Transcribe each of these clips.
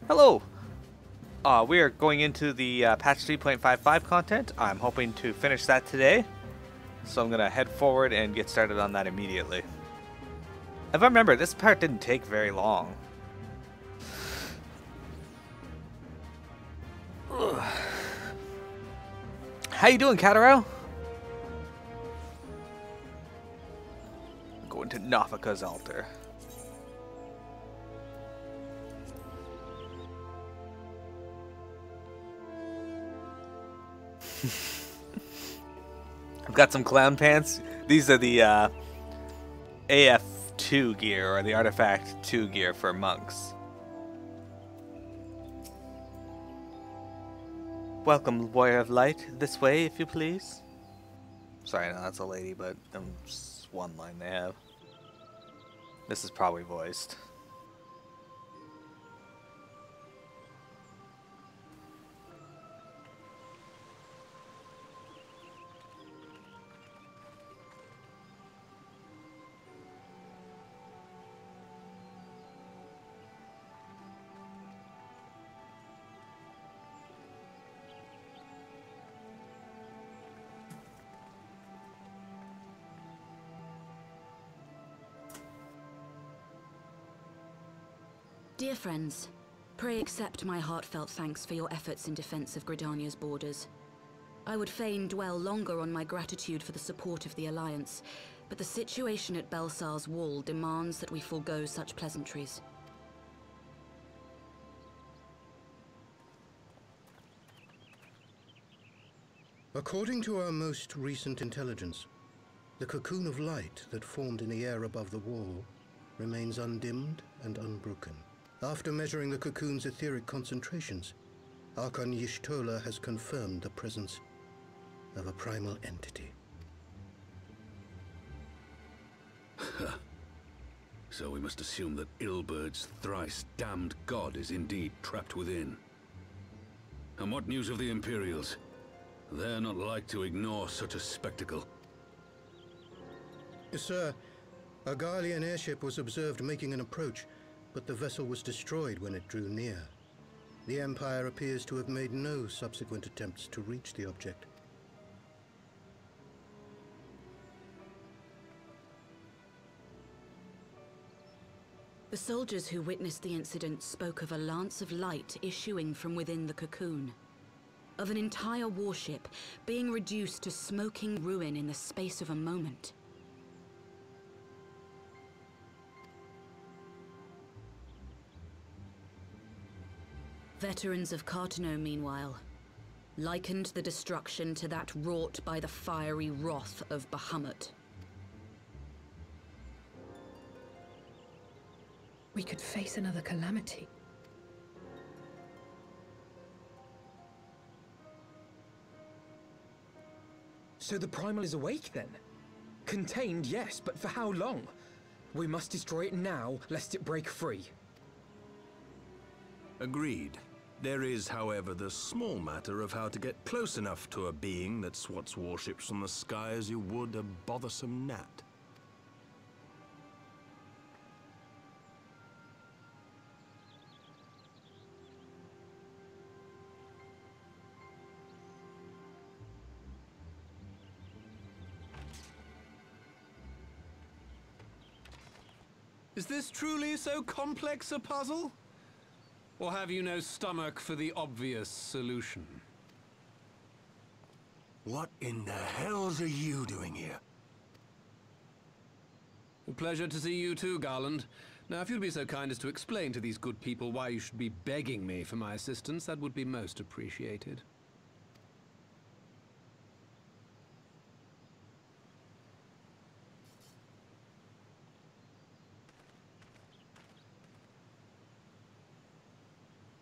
Hello! We are going into the patch 3.55 content. I'm hoping to finish that today, so I'm going to head forward and get started on that immediately. If I remember, this part didn't take very long. Ugh. How you doing, Catarel? Going to Nafika's altar. I've got some clown pants. These are the AF2 gear, or the Artifact 2 gear for monks. Welcome, Warrior of Light. This way, if you please. Sorry, no, that's a lady, but just one line they have. This is probably voiced. Dear friends, pray accept my heartfelt thanks for your efforts in defense of Gridania's borders. I would fain dwell longer on my gratitude for the support of the Alliance, but the situation at Belsar's wall demands that we forego such pleasantries. According to our most recent intelligence, the cocoon of light that formed in the air above the wall remains undimmed and unbroken. After measuring the cocoon's etheric concentrations, Archon Y'shtola has confirmed the presence of a primal entity. So we must assume that Ilberd's thrice damned god is indeed trapped within. And what news of the Imperials? They're not like to ignore such a spectacle. Sir, a Garlean airship was observed making an approach, but the vessel was destroyed when it drew near. The Empire appears to have made no subsequent attempts to reach the object. The soldiers who witnessed the incident spoke of a lance of light issuing from within the cocoon. Of an entire warship being reduced to smoking ruin in the space of a moment. Veterans of Cartano, meanwhile, likened the destruction to that wrought by the fiery wrath of Bahamut. We could face another calamity. So the primal is awake then? Contained, yes, but for how long? We must destroy it now, lest it break free. Agreed. There is, however, the small matter of how to get close enough to a being that swats warships from the sky as you would a bothersome gnat. Is this truly so complex a puzzle? Or have you no stomach for the obvious solution? What in the hells are you doing here? A pleasure to see you too, Garland. Now, if you'll be so kind as to explain to these good people why you should be begging me for my assistance, that would be most appreciated.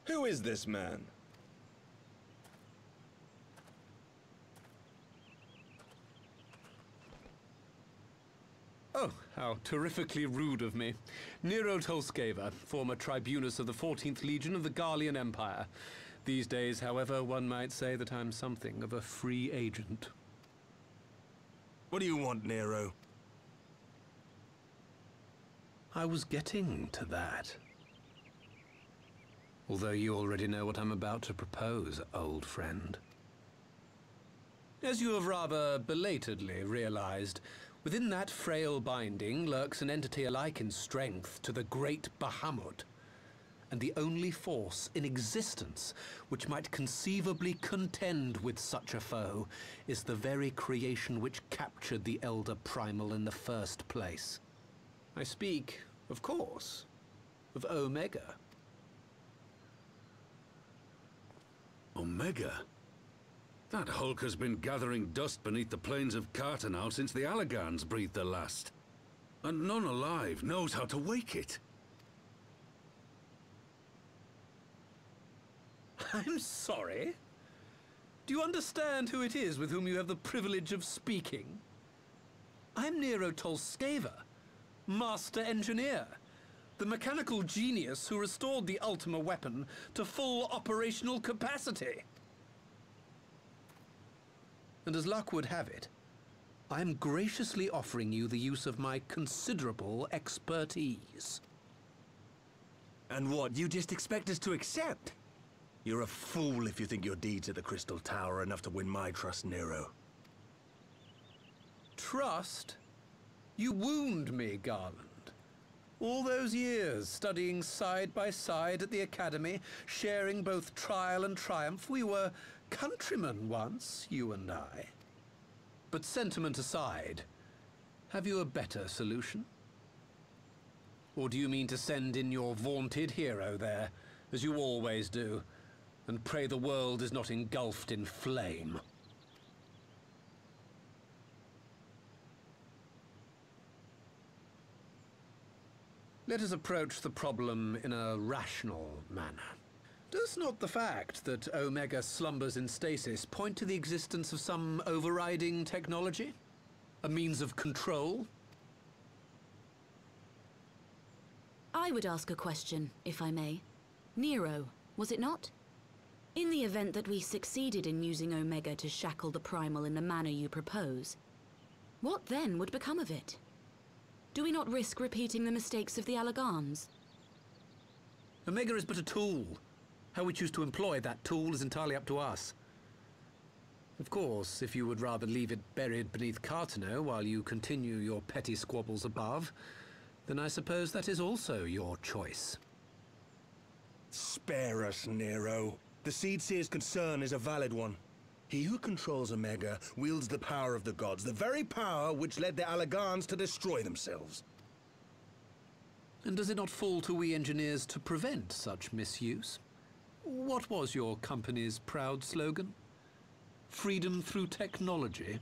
Who is this man? Oh, how terrifically rude of me. Nero Tolskeva, former tribunus of the 14th Legion of the Garlean Empire. These days, however, one might say that I'm something of a free agent. What do you want, Nero? I was getting to that. Although you already know what I'm about to propose, old friend. As you have rather belatedly realized, within that frail binding lurks an entity alike in strength to the great Bahamut, and the only force in existence which might conceivably contend with such a foe is the very creation which captured the Elder Primal in the first place. I speak, of course, of Omega. Omega? That hulk has been gathering dust beneath the plains of Cartanau since the Allagans breathed their last. And none alive knows how to wake it. I'm sorry? Do you understand who it is with whom you have the privilege of speaking? I'm Nero Tolskeva, Master Engineer, the mechanical genius who restored the Ultima weapon to full operational capacity. And as luck would have it, I'm graciously offering you the use of my considerable expertise. And what, you just expect us to accept? You're a fool if you think your deeds at the Crystal Tower are enough to win my trust, Nero. Trust? You wound me, Garland. All those years, studying side by side at the Academy, sharing both trial and triumph, we were countrymen once, you and I. But sentiment aside, have you a better solution? Or do you mean to send in your vaunted hero there, as you always do, and pray the world is not engulfed in flame? Let us approach the problem in a rational manner. Does not the fact that Omega slumbers in stasis point to the existence of some overriding technology? A means of control? I would ask a question, if I may. Nero, was it not? In the event that we succeeded in using Omega to shackle the Primal in the manner you propose, what then would become of it? Do we not risk repeating the mistakes of the Allagans? Omega is but a tool. How we choose to employ that tool is entirely up to us. Of course, if you would rather leave it buried beneath Cartanau while you continue your petty squabbles above, then I suppose that is also your choice. Spare us, Nero. The Seedseer's concern is a valid one. He who controls Omega wields the power of the gods, the very power which led the Allagans to destroy themselves. And does it not fall to we engineers to prevent such misuse? What was your company's proud slogan? Freedom through technology?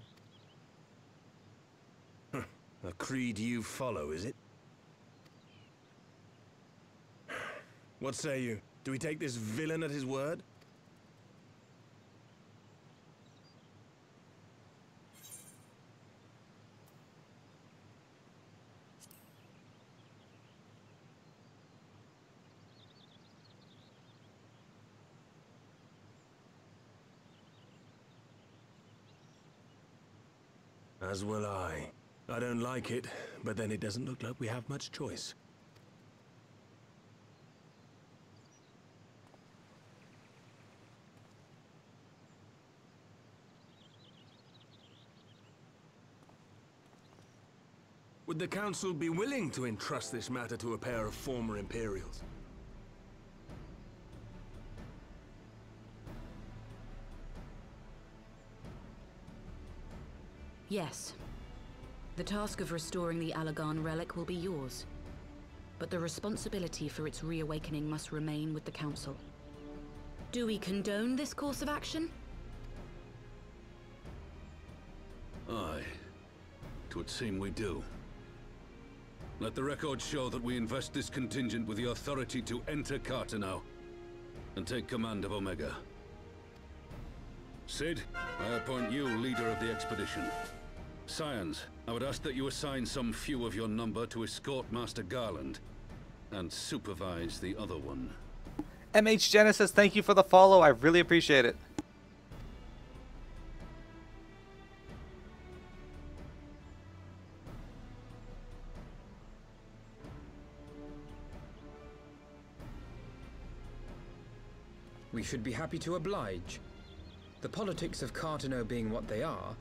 A creed you follow, is it? What say you? Do we take this villain at his word? As will I. I don't like it, but then it doesn't look like we have much choice. Would the Council be willing to entrust this matter to a pair of former Imperials? Yes. The task of restoring the Allagan relic will be yours. But the responsibility for its reawakening must remain with the Council. Do we condone this course of action? Aye. 'Twould seem we do. Let the record show that we invest this contingent with the authority to enter Cartanau and take command of Omega. Sid, I appoint you leader of the expedition. Scions, I would ask that you assign some few of your number to escort Master Garland and supervise the other one. MH Genesis, thank you for the follow. I really appreciate it. We should be happy to oblige. The politics of Cartano being what they are,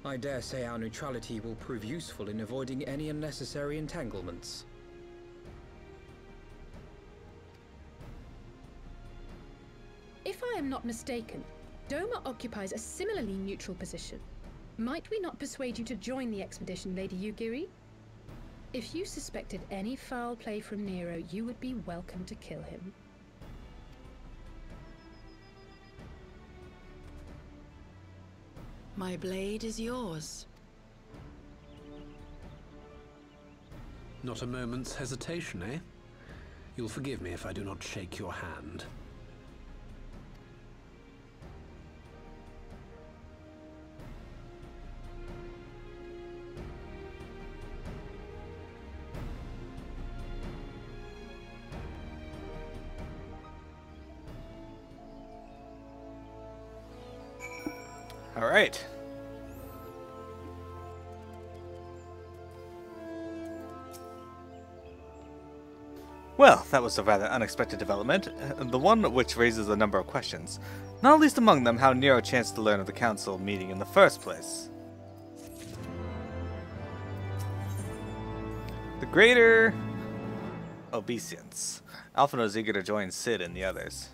I dare say our neutrality will prove useful in avoiding any unnecessary entanglements. If I am not mistaken, Doma occupies a similarly neutral position. Might we not persuade you to join the expedition, Lady Yugiri? If you suspected any foul play from Nero, you would be welcome to kill him. My blade is yours. Not a moment's hesitation, eh? You'll forgive me if I do not shake your hand. All right. Well, that was a rather unexpected development, the one which raises a number of questions, not least among them how Nero chanced to learn of the council meeting in the first place. The greater obeisance. Alphino is eager to join Sid and the others.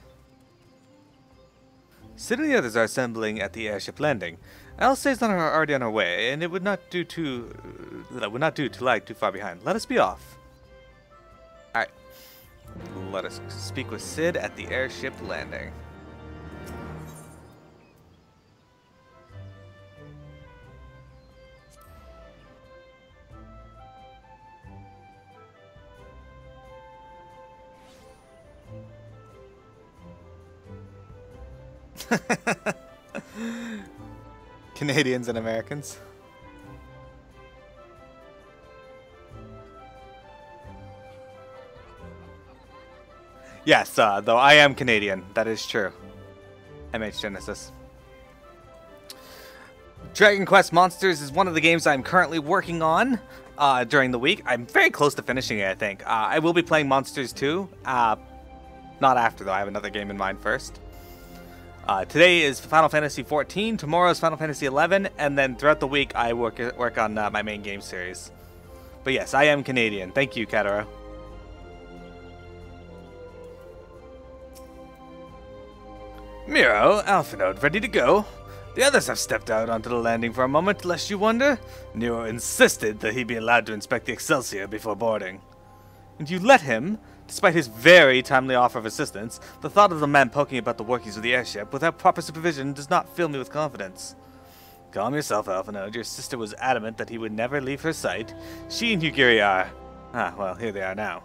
Sid and the others are assembling at the airship landing. Alice is already on her way, and it would not do to lag too far behind. Let us be off. Alright. Let us speak with Sid at the airship landing. Canadians and Americans. Yes, though I am Canadian. That is true. MH Genesis. Dragon Quest Monsters is one of the games I'm currently working on during the week. I'm very close to finishing it, I think. I will be playing Monsters 2. Not after, though. I have another game in mind first. Today is Final Fantasy XIV, tomorrow is Final Fantasy XI, and then throughout the week I work on my main game series. But yes, I am Canadian. Thank you, Kataro. Miro, Alphinode, ready to go? The others have stepped out onto the landing for a moment, lest you wonder. Nero insisted that he be allowed to inspect the Excelsior before boarding. And you let him? Despite his very timely offer of assistance, the thought of the man poking about the workings of the airship without proper supervision does not fill me with confidence. Calm yourself, Alphinode. Your sister was adamant that he would never leave her sight. She and Yugiri are... well, here they are now.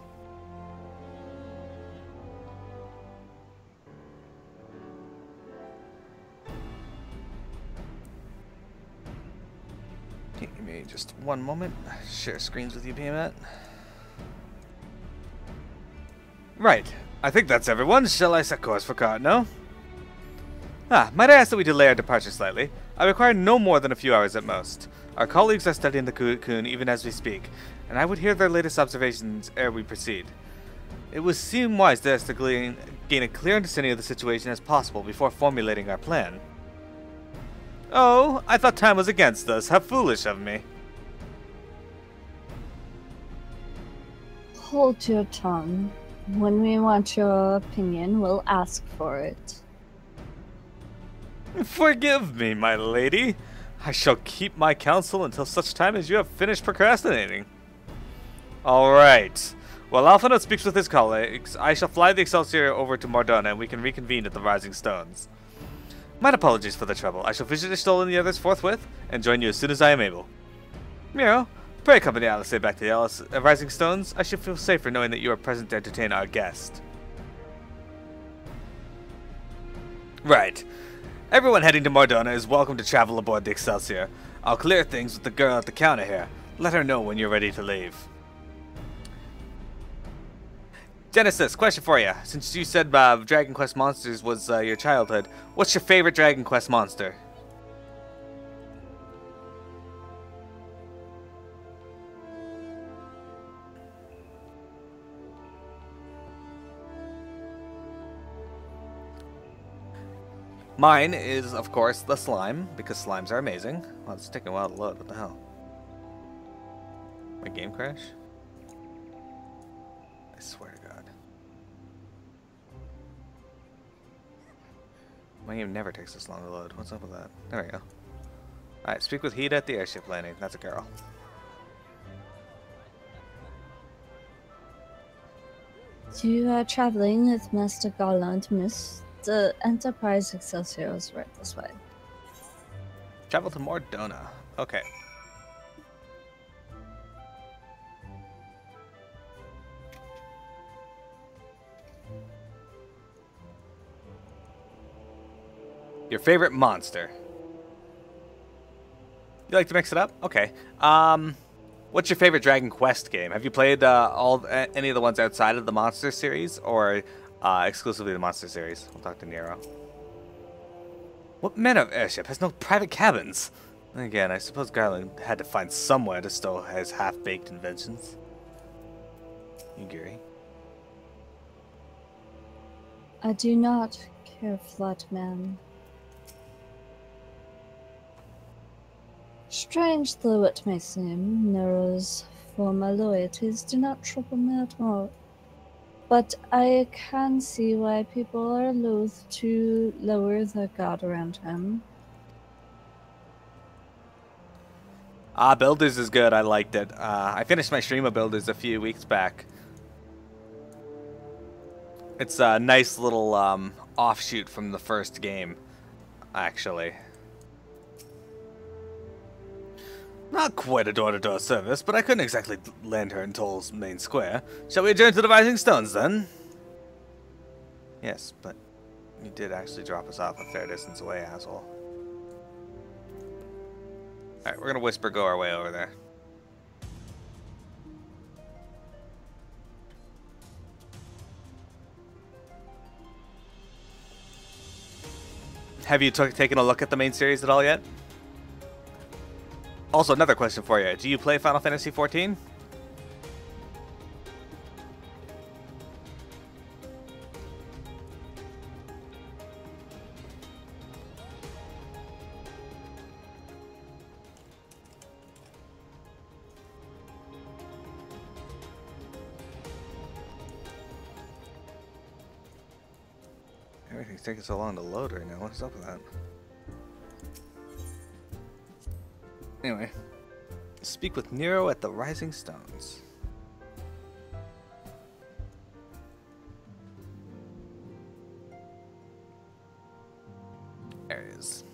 Give me just one moment. Share screens with you, Behemoth. Right. I think that's everyone. Shall I set course for Cartano? Might I ask that we delay our departure slightly? I require no more than a few hours at most. Our colleagues are studying the cocoon even as we speak, and I would hear their latest observations ere we proceed. It would seem wise to us to gain a clear understanding of the situation as possible before formulating our plan. Oh, I thought time was against us. How foolish of me. Hold your tongue. When we want your opinion, we'll ask for it. Forgive me, my lady. I shall keep my counsel until such time as you have finished procrastinating. Alright. While Alphinode speaks with his colleagues, I shall fly the Excelsior over to Mordona and we can reconvene at the Rising Stones. My apologies for the trouble. I shall visit Ishtal and the others forthwith and join you as soon as I am able. Miro, pray accompany Alice back to the Rising Stones. I should feel safer knowing that you are present to entertain our guest. Right. Everyone heading to Mordona is welcome to travel aboard the Excelsior. I'll clear things with the girl at the counter here. Let her know when you're ready to leave. Genesis, question for you. Since you said Dragon Quest Monsters was your childhood, what's your favorite Dragon Quest monster? Mine is, of course, the slime, because slimes are amazing. Well, it's taking a while to load. What the hell? My game crash? I swear to God. My game never takes this long to load. What's up with that? There we go. Alright, speak with Hida at the airship landing. That's a girl. You are traveling with Master Garland, Miss. The Enterprise Excelsior is right this way. Travel to Mordona. Okay. Your favorite monster? You like to mix it up? Okay. What's your favorite Dragon Quest game? Have you played any of the ones outside of the Monster series, or exclusively the Monster series? We'll talk to Nero. What manner of airship has no private cabins? Again, I suppose Garland had to find somewhere to stow his half-baked inventions. Yugiri. I do not care for that man. Strange though it may seem, Nero's former loyalties do not trouble me at all. But I can see why people are loath to lower their guard around him. Builders is good. I liked it. I finished my stream of Builders a few weeks back. It's a nice little offshoot from the first game, actually. Not quite a door-to-door service, but I couldn't exactly land her in Toll's main square. Shall we adjourn to the Rising Stones, then? Yes, but you did actually drop us off a fair distance away, asshole. Alright, we're gonna whisper go our way over there. Have you taken a look at the main series at all yet? Also, another question for you. Do you play Final Fantasy XIV? Everything's taking so long to load right now. What's up with that? Anyway, speak with Nero at the Rising Stones. There it is.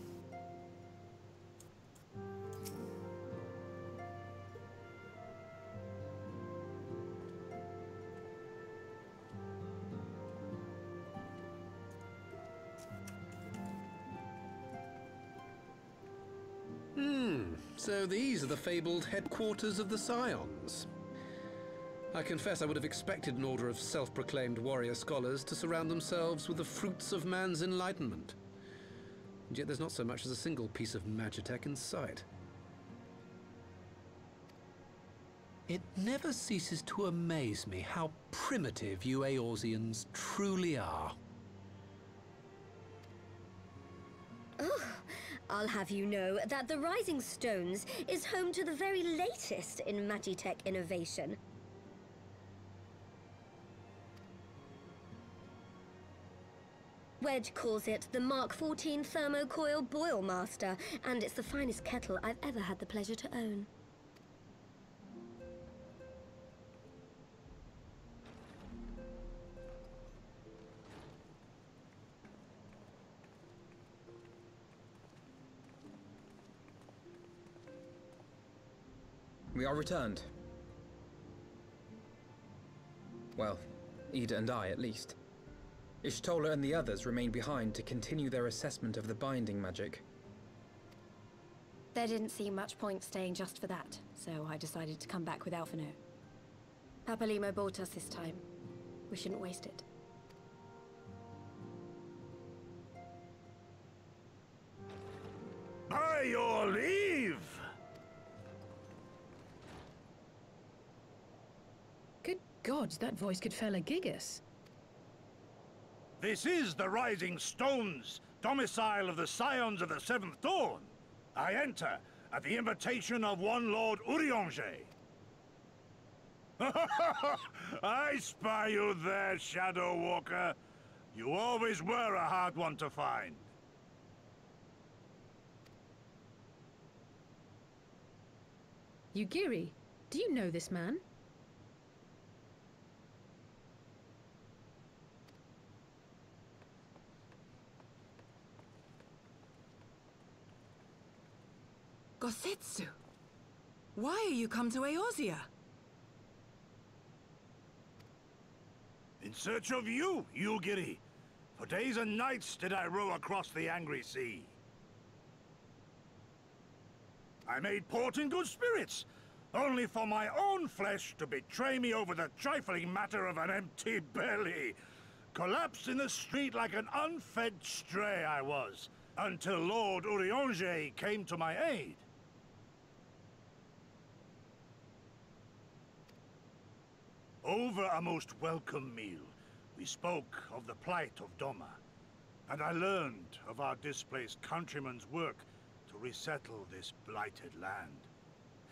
So these are the fabled headquarters of the Scions. I confess I would have expected an order of self-proclaimed warrior scholars to surround themselves with the fruits of man's enlightenment. And yet there's not so much as a single piece of magitech in sight. It never ceases to amaze me how primitive you Eorzeans truly are. I'll have you know that the Rising Stones is home to the very latest in magitech innovation. Wedge calls it the Mark XIV Thermocoil Boil Master, and it's the finest kettle I've ever had the pleasure to own. We are returned. Well, Ida and I, at least. Ishtola and the others remain behind to continue their assessment of the binding magic. There didn't seem much point staying just for that, so I decided to come back with Alphino. Papalymo bought us this time. We shouldn't waste it. By your leave! Good God, that voice could fell a gigas. This is the Rising Stones. domicile of the Scions of the Seventh Dawn, I enter at the invitation of one Lord Urianger. I spy you there, Shadow Walker. You always were a hard one to find. Ugiri, do you know this man? Gosetsu, why are you come to Eorzea? In search of you, Ugiri. For days and nights did I row across the angry sea. I made port in good spirits, only for my own flesh to betray me over the trifling matter of an empty belly. Collapsed in the street like an unfed stray I was, until Lord Urianger came to my aid. Over a most welcome meal, we spoke of the plight of Doma, and I learned of our displaced countrymen's work to resettle this blighted land.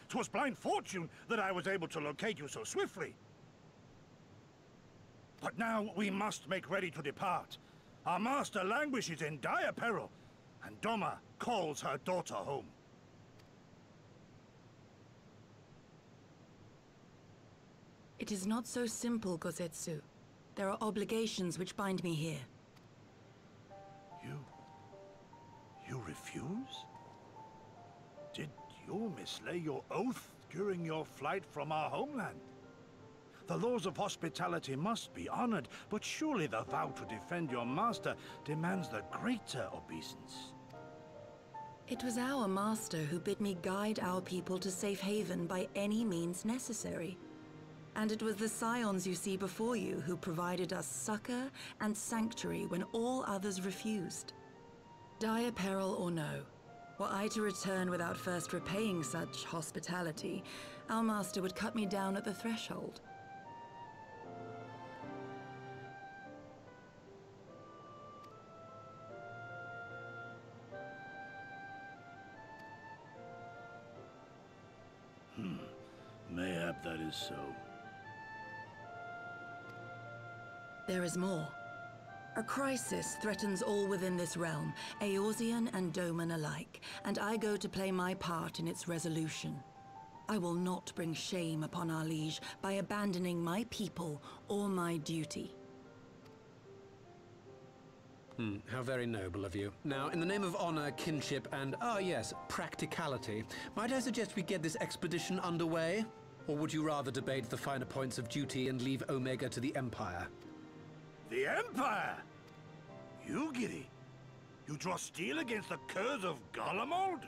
'Twas blind fortune that I was able to locate you so swiftly. But now we must make ready to depart. Our master languishes in dire peril, and Doma calls her daughter home. It is not so simple, Gosetsu. There are obligations which bind me here. You refuse? Did you mislay your oath during your flight from our homeland? The laws of hospitality must be honored, but surely the vow to defend your master demands the greater obeisance. It was our master who bid me guide our people to safe haven by any means necessary. And it was the Scions you see before you who provided us succor and sanctuary when all others refused. Dire peril or no, were I to return without first repaying such hospitality, our master would cut me down at the threshold. Mayhap that is so. There is more. A crisis threatens all within this realm, Eorzean and Doman alike, and I go to play my part in its resolution. I will not bring shame upon our liege by abandoning my people or my duty. How very noble of you. Now, in the name of honor, kinship, and, yes, practicality, might I suggest we get this expedition underway? Or would you rather debate the finer points of duty and leave Omega to the Empire? The Empire? Ugiri? You draw steel against the curse of Garlemald?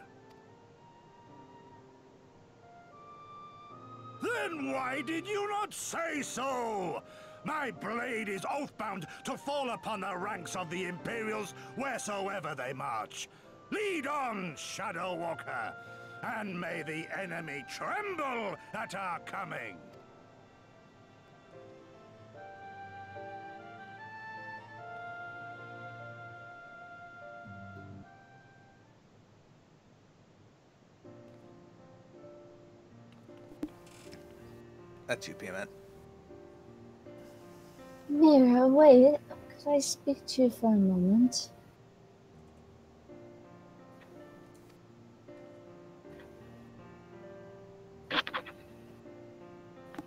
Then why did you not say so? My blade is oath-bound to fall upon the ranks of the Imperials wheresoever they march. Lead on, Shadow Walker, and may the enemy tremble at our coming. That's you, P-Man. Mira, wait. Could I speak to you for a moment?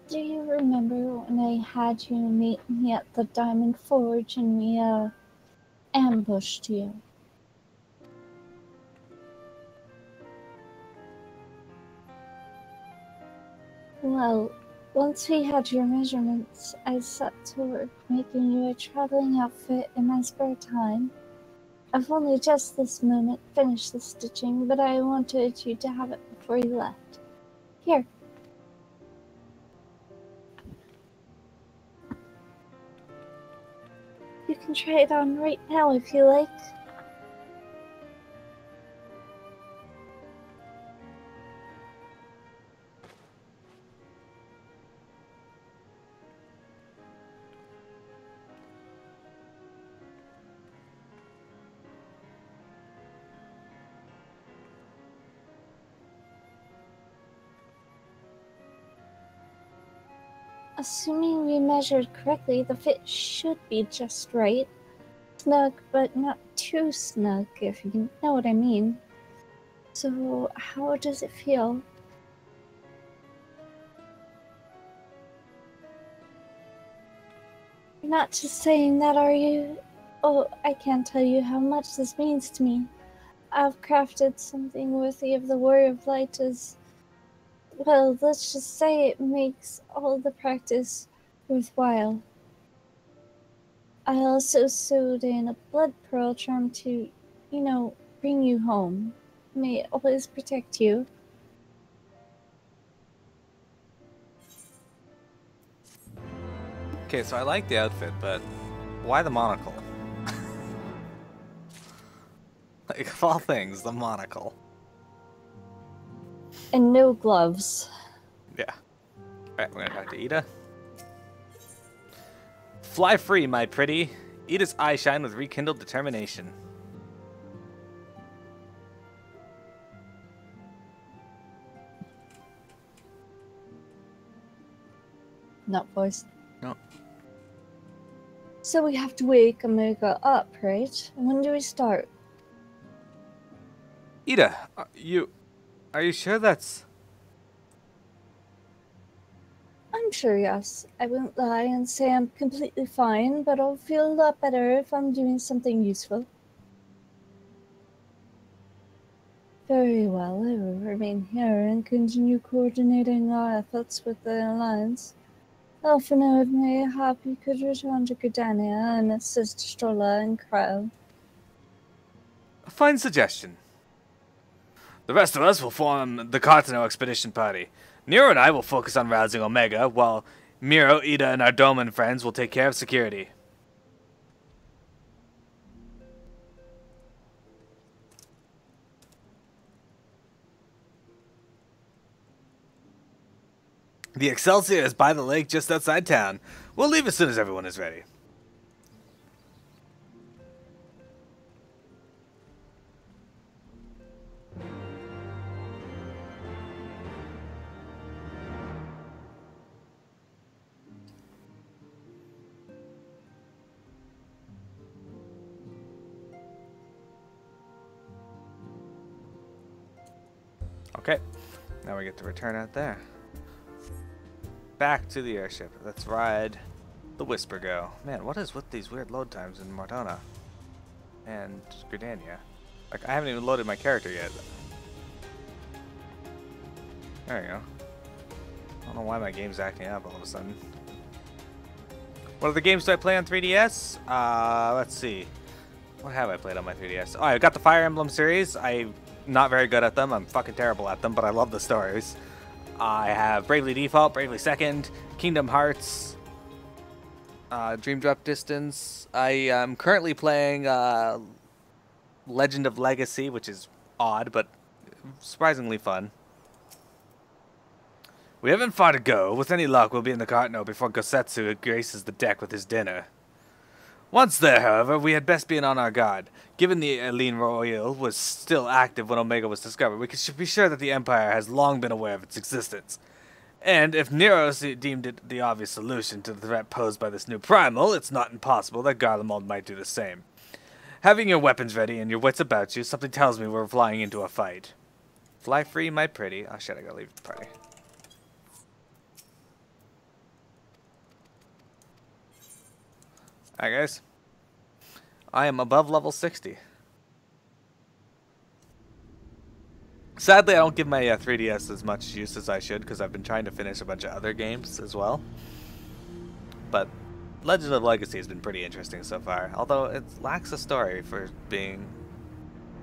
Do you remember when I had you meet me at the Diamond Forge and we, ambushed you? Well, once we had your measurements, I set to work making you a traveling outfit in my spare time. I've only just this moment finished the stitching, but I wanted you to have it before you left. Here. You can try it on right now if you like. Assuming we measured correctly, the fit should be just right. Snug, but not too snug, if you know what I mean. So, how does it feel? You're not just saying that, are you? Oh, I can't tell you how much this means to me. I've crafted something worthy of the Warrior of Light as... Well, let's just say it makes all the practice worthwhile. I also sewed in a blood pearl charm to, you know, bring you home. May it always protect you. Okay, so I like the outfit, but why the monocle? Like, of all things, the monocle. And no gloves. Yeah. Alright, we're gonna talk to Ida. Fly free, my pretty. Ida's eyes shine with rekindled determination. Not voiced. No. So we have to wake Omega up, right? When do we start? Ida, are you sure that's... I'm sure, yes. I won't lie and say I'm completely fine, but I'll feel a lot better if I'm doing something useful. Very well, I will remain here and continue coordinating our efforts with the Alliance. Elfino and me happy could return to Gridania and assist Strolla and Crow. A fine suggestion. The rest of us will form the Cartano expedition party. Nero and I will focus on rousing Omega, while Miro, Ida, and our Doman friends will take care of security. The Excelsior is by the lake just outside town. We'll leave as soon as everyone is ready. Okay, now we get to return out there. Back to the airship. Let's ride the Whisper Go. Man, what is with these weird load times in Mordana and Gridania? Like, I haven't even loaded my character yet. There you go. I don't know why my game's acting up all of a sudden. What other games do I play on 3DS? Let's see. What have I played on my 3DS? Oh, I got the Fire Emblem series. I'm not very good at them. I'm fucking terrible at them, but I love the stories. I have Bravely Default, Bravely Second, Kingdom Hearts, Dream Drop Distance. I am currently playing Legend of Legacy, which is odd, but surprisingly fun. We haven't far to go. With any luck, we'll be in the Cartano before Gosetsu graces the deck with his dinner. Once there, however, we had best be on our guard. Given the Aline Royale was still active when Omega was discovered, we should be sure that the Empire has long been aware of its existence. And if Nero deemed it the obvious solution to the threat posed by this new primal, it's not impossible that Garlemald might do the same. Having your weapons ready and your wits about you, something tells me we're flying into a fight. Fly free, my pretty. Oh shit, I gotta leave the party. Alright guys, I am above level 60. Sadly, I don't give my 3DS as much use as I should because I've been trying to finish a bunch of other games as well. But Legend of Legacy has been pretty interesting so far, although it lacks a story for being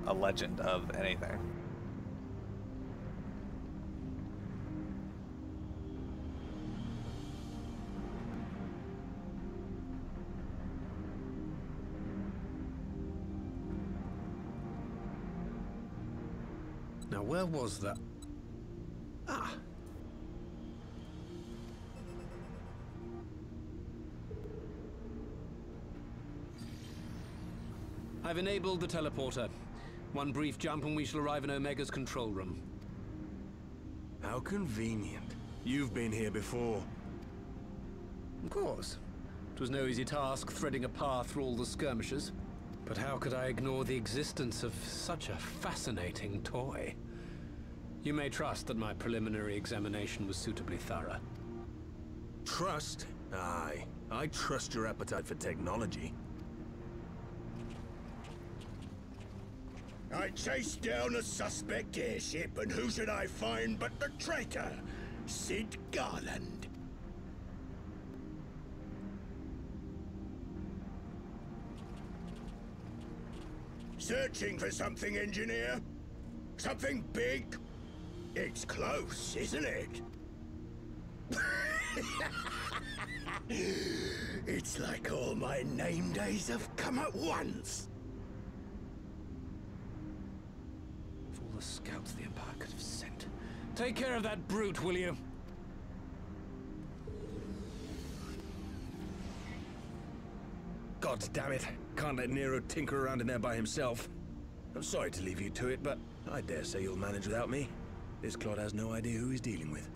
a legend of anything. Now, where was that? Ah. I've enabled the teleporter. One brief jump and we shall arrive in Omega's control room. How convenient. You've been here before. Of course. It was no easy task threading a path through all the skirmishes. But how could I ignore the existence of such a fascinating toy? You may trust that my preliminary examination was suitably thorough. Trust? Aye. I trust your appetite for technology. I chased down a suspect airship, and who should I find but the traitor, Sid Garland. Searching for something, engineer? Something big? It's close, isn't it? It's like all my name days have come at once. Of all the scouts the Empire could have sent. Take care of that brute, will you? God damn it. Can't let Nero tinker around in there by himself. I'm sorry to leave you to it, but I dare say you'll manage without me. This clod has no idea who he's dealing with.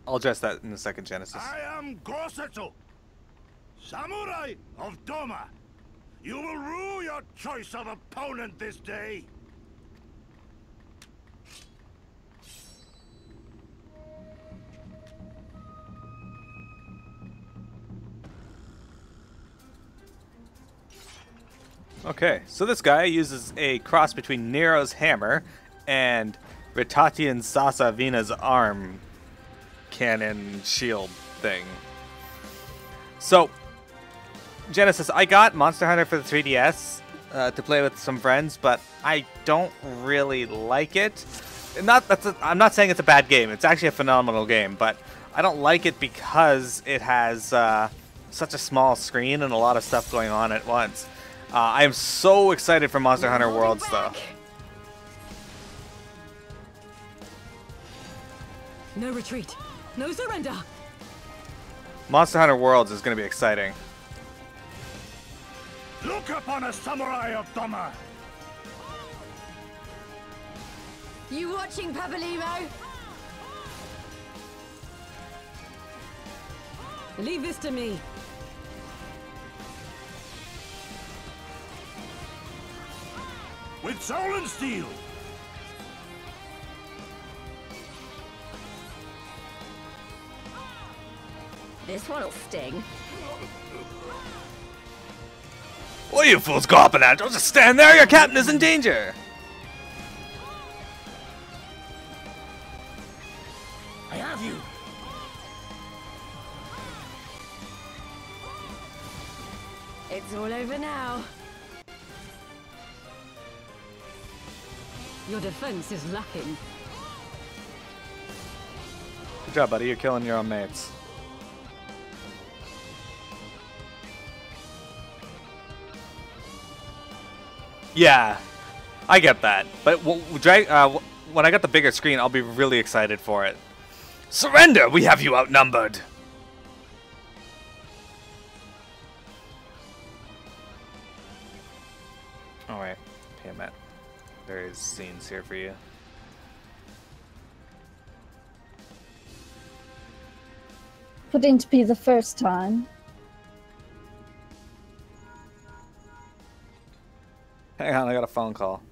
I'll address that in a second, Genesis. I am Gosetsu, Samurai of Doma. You will rue your choice of opponent this day. Okay, so this guy uses a cross between Nero's hammer and Ritatian Sasavina's arm cannon shield thing. So, Genesis, I got Monster Hunter for the 3DS to play with some friends, but I don't really like it. I'm not saying it's a bad game. It's actually a phenomenal game, but I don't like it because it has such a small screen and a lot of stuff going on at once. I am so excited for Monster Hunter Worlds, though. No retreat. No surrender. Monster Hunter Worlds is going to be exciting. Look upon a samurai of Doma. You watching, Papalymo? Leave this to me. With soul and steel. This one'll sting. What are you fools gawping at? Don't just stand there, your captain is in danger! I have you! It's all over now. Your defense is lacking. Good job, buddy. You're killing your own mates. Yeah, I get that. But when I got the bigger screen, I'll be really excited for it. Surrender! We have you outnumbered! Alright, okay, Matt. There is scenes here for you. Wouldn't to be the first time. Hang on, I got a phone call.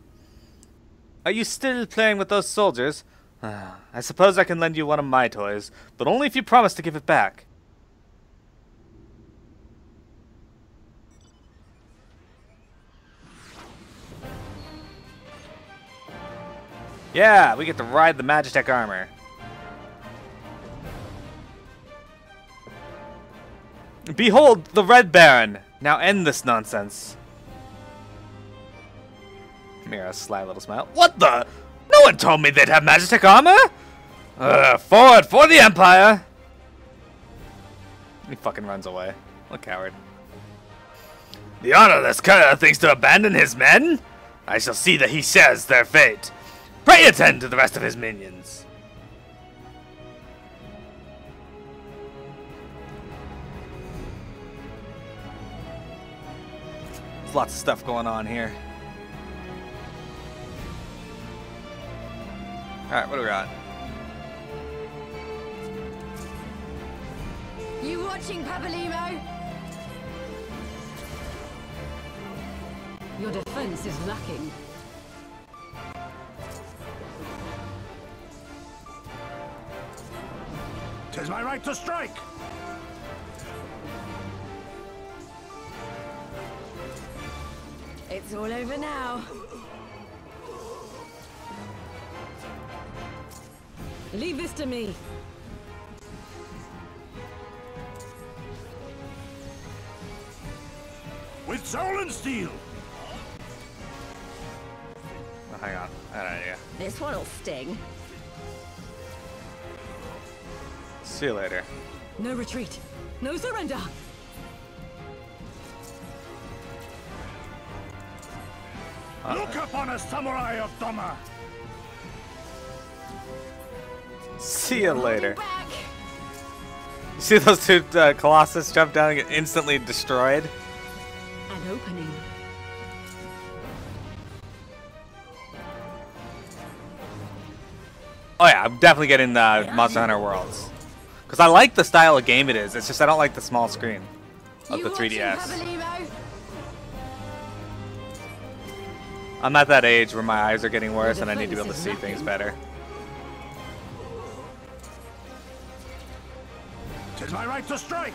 Are you still playing with those soldiers? I suppose I can lend you one of my toys, but only if you promise to give it back. Yeah, we get to ride the Magitech armor. Behold, the Red Baron! Now end this nonsense. Mira's sly little smile. What the? No one told me they'd have Magitech armor! Forward for the Empire! He fucking runs away. What a coward. The honorless cur thinks to abandon his men? I shall see that he shares their fate. Pray attend to the rest of his minions. There's lots of stuff going on here. Alright, what do we got? You watching, Papalymo? Your defense is lacking. 'Tis my right to strike! It's all over now. Leave this to me. With soul and steel! Oh, hang on, I had an idea. This one'll sting. See you later. No retreat. No surrender. Look upon a samurai of Doma! See you later. You see those two Colossus jump down and get instantly destroyed? An opening. Oh yeah, I'm definitely getting the Monster Hunter Worlds. Because I like the style of game it is, it's just I don't like the small screen of the 3DS. I'm at that age where my eyes are getting worse and I need to be able to see things better. 'Tis my right to strike!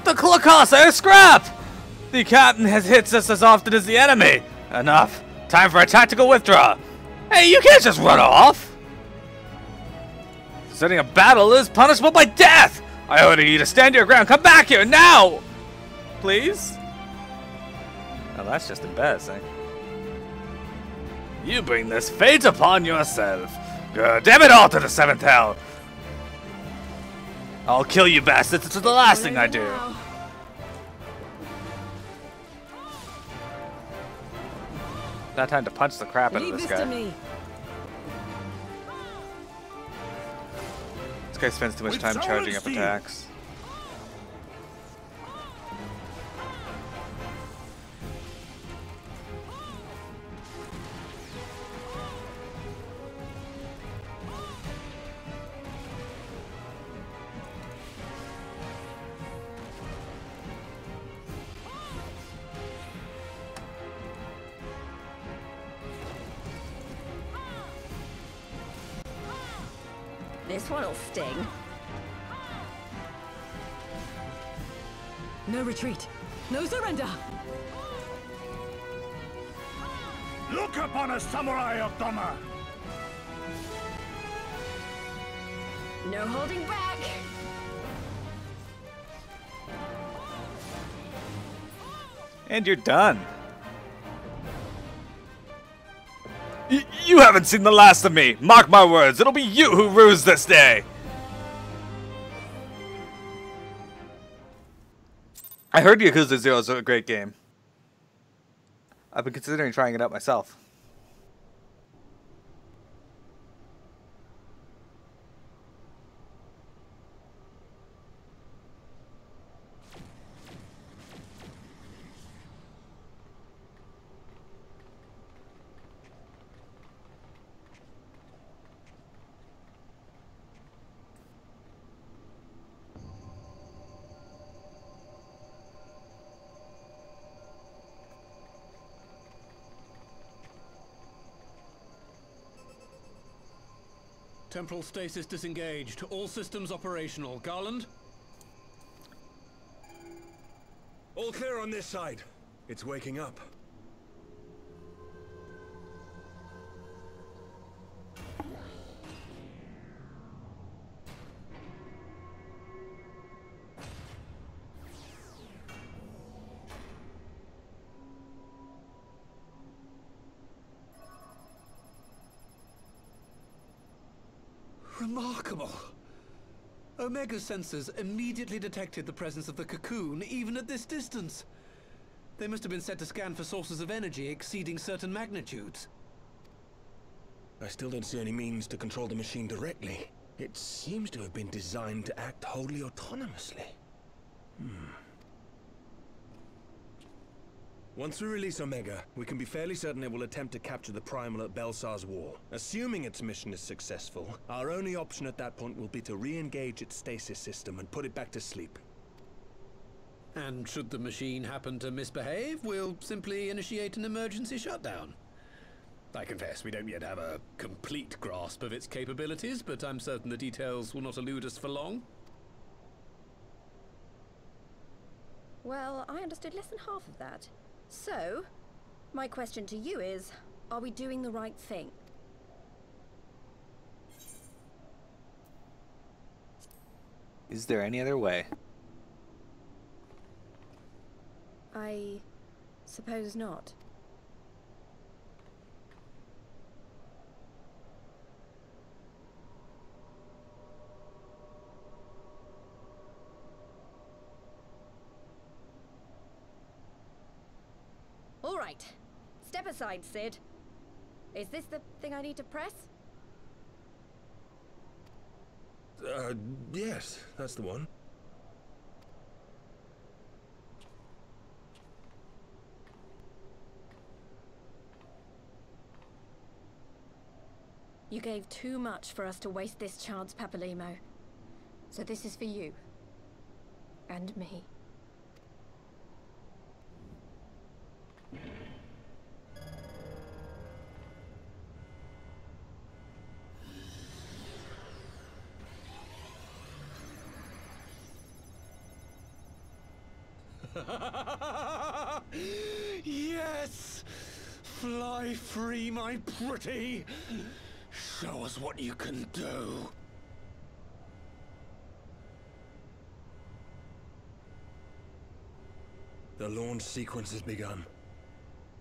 The Colossus scrap! The captain has hit us as often as the enemy. Enough. Time for a tactical withdrawal. Hey, you can't just run off! Setting a battle is punishable by death! I order you to stand your ground. Come back here now! Please? Oh, that's just embarrassing. You bring this fate upon yourself. Damn it all to the 7th hell! I'll kill you bastards. It's the last thing I do. Not time to punch the crap out of this guy. This guy spends too much time charging up attacks. This one'll sting. No retreat. No surrender. Look upon a samurai of Doma! No holding back. And you're done. You haven't seen the last of me. Mark my words, it'll be you who rues this day. I heard Yakuza 0 is a great game. I've been considering trying it out myself. Temporal stasis disengaged. All systems operational. Garland? All clear on this side. It's waking up. Remarkable. Omega sensors immediately detected the presence of the cocoon, even at this distance. They must have been set to scan for sources of energy exceeding certain magnitudes. I still don't see any means to control the machine directly. It seems to have been designed to act wholly autonomously. Once we release Omega, we can be fairly certain it will attempt to capture the primal at Belsar's wall. Assuming its mission is successful, our only option at that point will be to re-engage its stasis system and put it back to sleep. And should the machine happen to misbehave, we'll simply initiate an emergency shutdown. I confess we don't yet have a complete grasp of its capabilities, but I'm certain the details will not elude us for long. Well, I understood less than half of that. So, my question to you is, are we doing the right thing? Is there any other way? I suppose not. All right. Step aside, Sid. Is this the thing I need to press? Yes, that's the one. You gave too much for us to waste this chance, Papalymo. So this is for you. And me. Yes! Fly free, my pretty! Show us what you can do. The launch sequence has begun.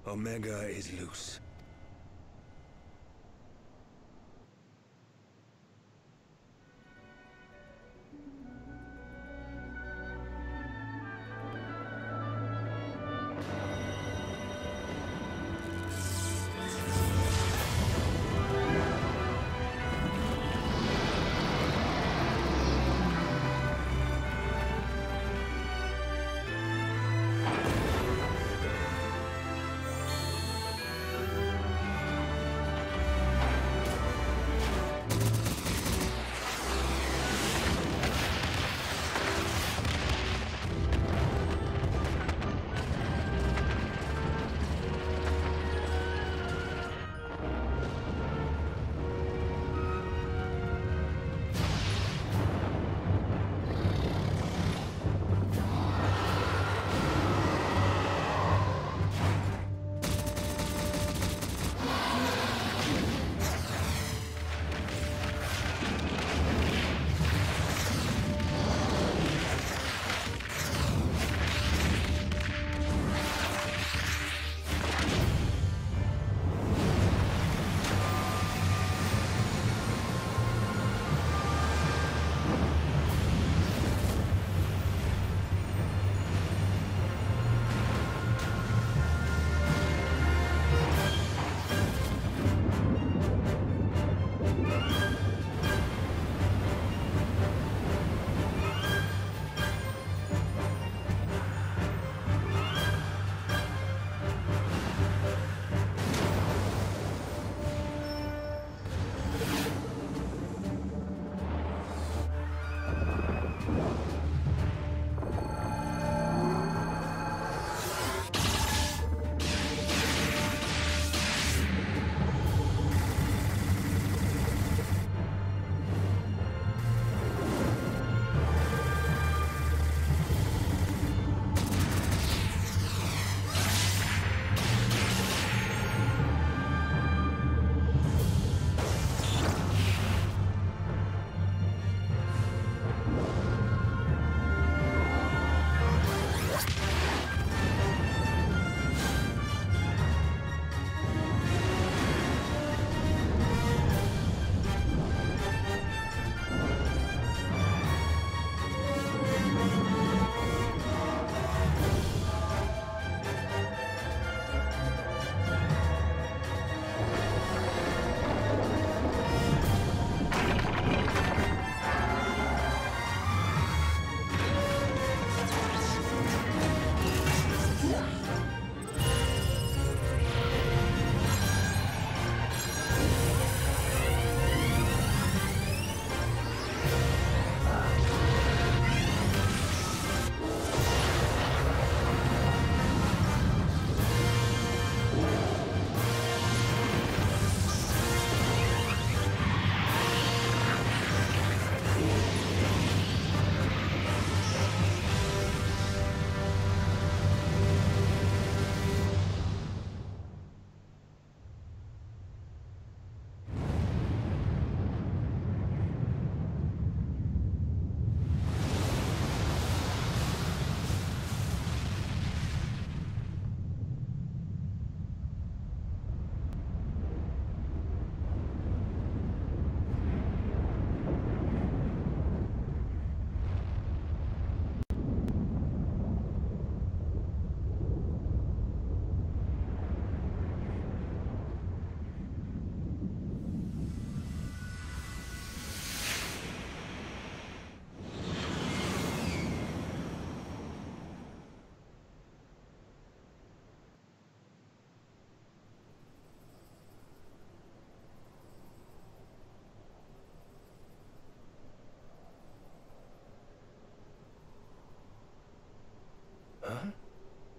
Omega is loose.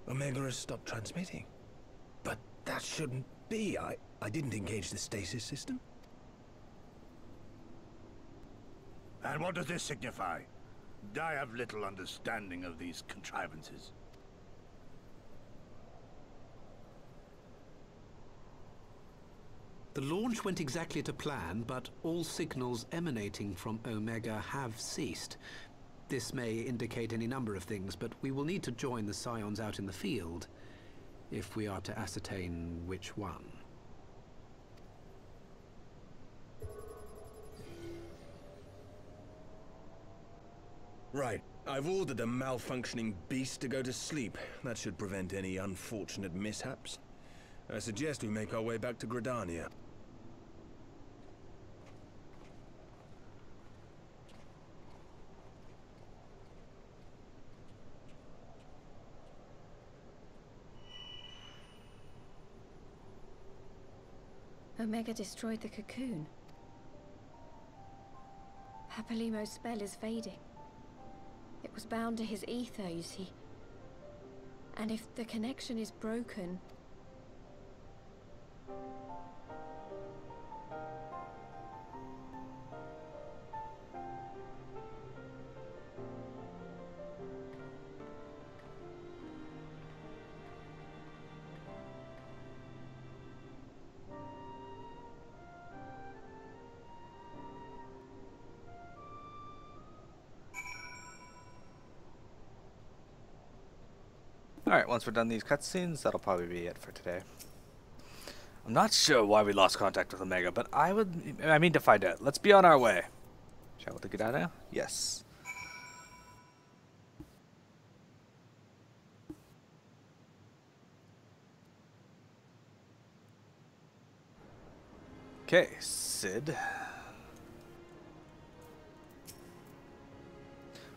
Omega has stopped transmitting. But that shouldn't be. I didn't engage the stasis system. And what does this signify? I have little understanding of these contrivances. The launch went exactly to plan, but all signals emanating from Omega have ceased. This may indicate any number of things, but we will need to join the Scions out in the field if we are to ascertain which one. Right. I've ordered a malfunctioning beast to go to sleep. That should prevent any unfortunate mishaps. I suggest we make our way back to Gridania. Omega destroyed the cocoon. Papalymo's spell is fading. It was bound to his ether, you see. And if the connection is broken... Alright, once we're done these cutscenes, that'll probably be it for today. I'm not sure why we lost contact with Omega, but I mean to find out. Let's be on our way. Shall we get out now? Yes. Okay, Sid.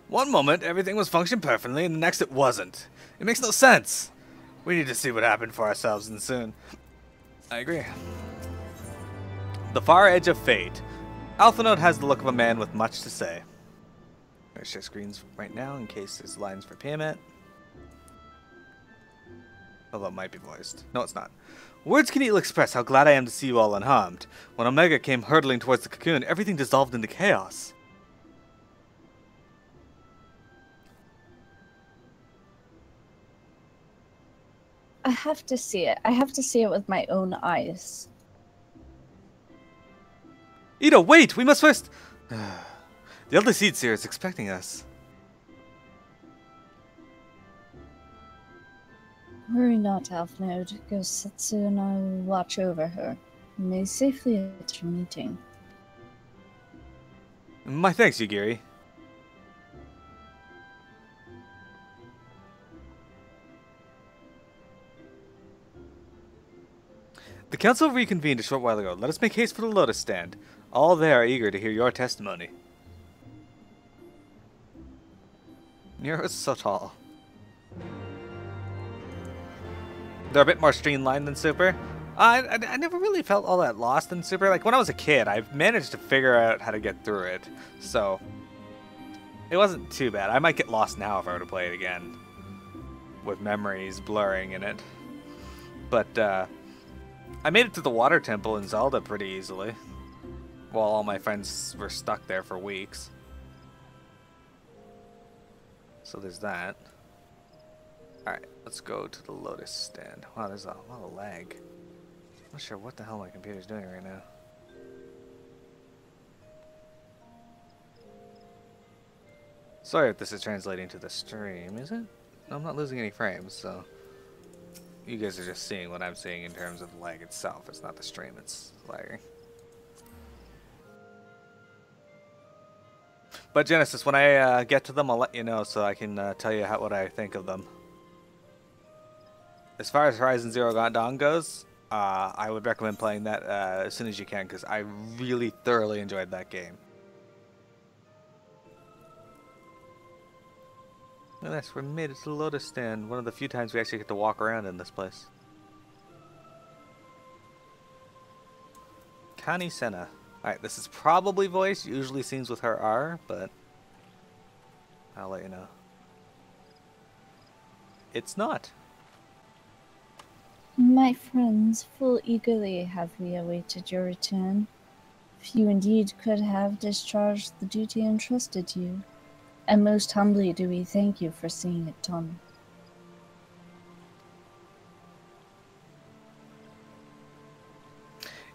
One moment, everything was functioning perfectly, and the next it wasn't. It makes no sense. We need to see what happened for ourselves, and soon. I agree. The far edge of fate. Alphanode has the look of a man with much to say. I'm going to share screens right now in case there's lines for payment. Although it might be voiced. No, it's not. Words can ill express how glad I am to see you all unharmed. When Omega came hurtling towards the cocoon, everything dissolved into chaos. I have to see it. I have to see it with my own eyes. Ida, wait! We must first... The elder Seedseer is expecting us. Worry not, Alphanode. Go Setsu and I will watch over her. You may safely at your meeting. My thanks, Yugiri. The council reconvened a short while ago. Let us make haste for the Lotus Stand. All there are eager to hear your testimony. Nero's so tall. They're a bit more streamlined than Super. I never really felt all that lost in Super. Like, when I was a kid, I managed to figure out how to get through it. So, it wasn't too bad. I might get lost now if I were to play it again. With memories blurring in it. But, I made it to the water temple in Zelda pretty easily, while all my friends were stuck there for weeks. So there's that. Alright, let's go to the Lotus Stand. Wow, there's a lot of lag. I'm not sure what the hell my computer's doing right now. Sorry if this is translating to the stream, is it? I'm not losing any frames, so... You guys are just seeing what I'm seeing in terms of the lag itself. It's not the stream, it's lagging. But Genesis, when I get to them, I'll let you know so I can tell you what I think of them. As far as Horizon Zero Dawn goes, I would recommend playing that as soon as you can, because I really thoroughly enjoyed that game. Look at this, we made it to the Lotus Stand. One of the few times we actually get to walk around in this place. Kani Senna. Alright, this is probably voiced. Usually seems with her R, but I'll let you know. It's not. My friends, full eagerly have we awaited your return. Few indeed could have discharged the duty entrusted you, and most humbly do we thank you for seeing it done.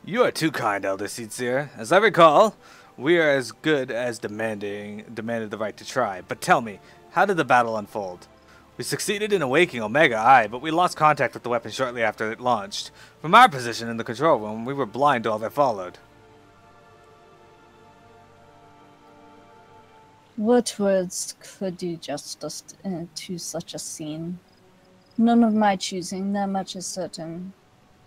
You are too kind, Elder Seedsir. As I recall, we are as good as demanded the right to try. But tell me, how did the battle unfold? We succeeded in awakening Omega, aye, but we lost contact with the weapon shortly after it launched. From our position in the control room, we were blind to all that followed. What words could do justice to such a scene? None of my choosing, that much is certain.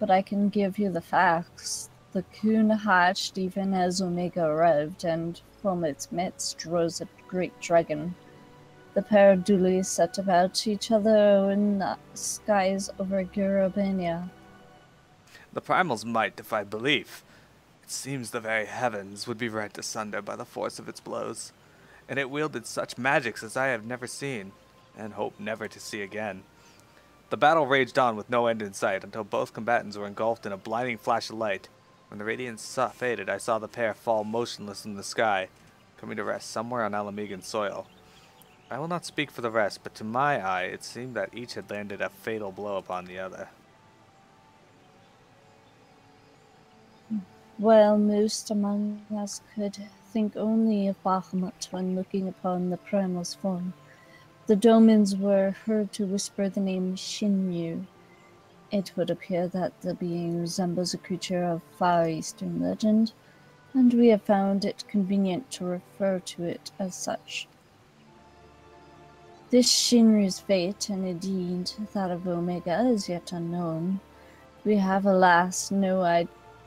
But I can give you the facts. The cocoon hatched even as Omega arrived, and from its midst rose a great dragon. The pair duly set about each other in the skies over Gurabania. The primal's might defied belief. It seems the very heavens would be rent asunder by the force of its blows, and it wielded such magics as I have never seen, and hope never to see again. The battle raged on with no end in sight until both combatants were engulfed in a blinding flash of light. When the radiance faded, I saw the pair fall motionless in the sky, coming to rest somewhere on Alamegan soil. I will not speak for the rest, but to my eye it seemed that each had landed a fatal blow upon the other. While most among us could think only of Bahamut when looking upon the primal's form, the Domans were heard to whisper the name Shinryu. It would appear that the being resembles a creature of Far Eastern legend, and we have found it convenient to refer to it as such. This Shinryu's fate, and indeed that of Omega, is yet unknown. We have, alas, no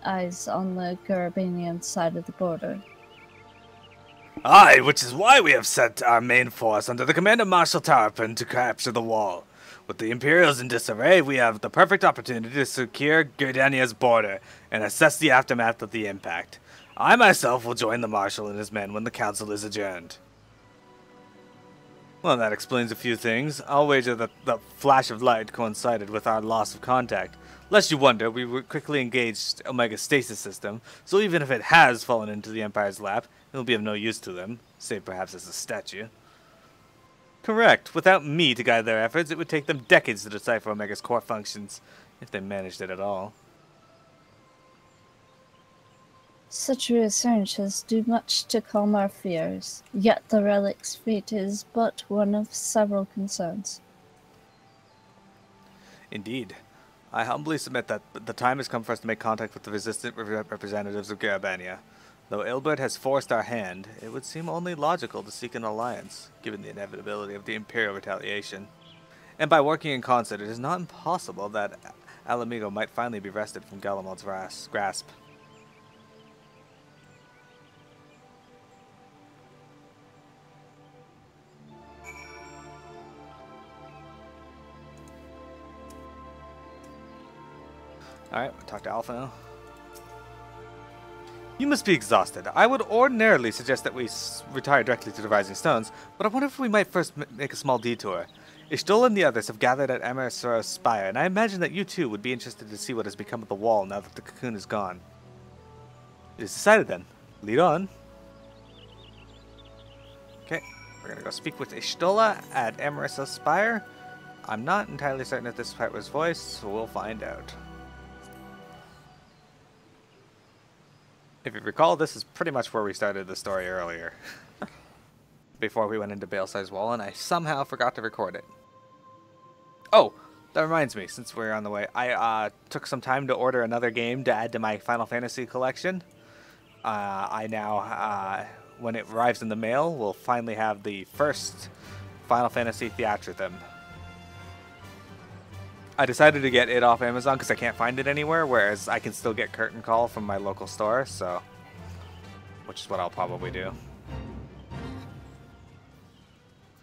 eyes on the Garabanian side of the border. Aye, which is why we have sent our main force under the command of Marshal Tarpon to capture the wall. With the Imperials in disarray, we have the perfect opportunity to secure Gridania's border and assess the aftermath of the impact. I myself will join the Marshal and his men when the council is adjourned. Well, that explains a few things. I'll wager that the flash of light coincided with our loss of contact. Lest you wonder, we were quickly engaged Omega's stasis system, so even if it has fallen into the Empire's lap, it will be of no use to them, save perhaps as a statue. Correct. Without me to guide their efforts, it would take them decades to decipher Omega's core functions, if they managed it at all. Such researches do much to calm our fears, yet the relic's fate is but one of several concerns. Indeed. I humbly submit that the time has come for us to make contact with the resistant representatives of Garabania. Though Ilberd has forced our hand, it would seem only logical to seek an alliance, given the inevitability of the Imperial retaliation. And by working in concert, it is not impossible that Alamigo might finally be wrested from Galamald's grasp. Alright, we'll talk to Alpha now. You must be exhausted. I would ordinarily suggest that we retire directly to the Rising Stones, but I wonder if we might first make a small detour. Ishtola and the others have gathered at Emersora's spire, and I imagine that you too would be interested to see what has become of the wall now that the cocoon is gone. It is decided then. Lead on. Okay, we're gonna go speak with Ishtola at Emersora's spire. I'm not entirely certain if this part was voiced, so we'll find out. If you recall, this is pretty much where we started the story earlier. Before we went into Balesar's Wall, and I somehow forgot to record it. Oh, that reminds me, since we're on the way, I took some time to order another game to add to my Final Fantasy collection. I now, when it arrives in the mail, will finally have the first Final Fantasy Theatrhythm. I decided to get it off Amazon because I can't find it anywhere, whereas I can still get Curtain Call from my local store, so... which is what I'll probably do.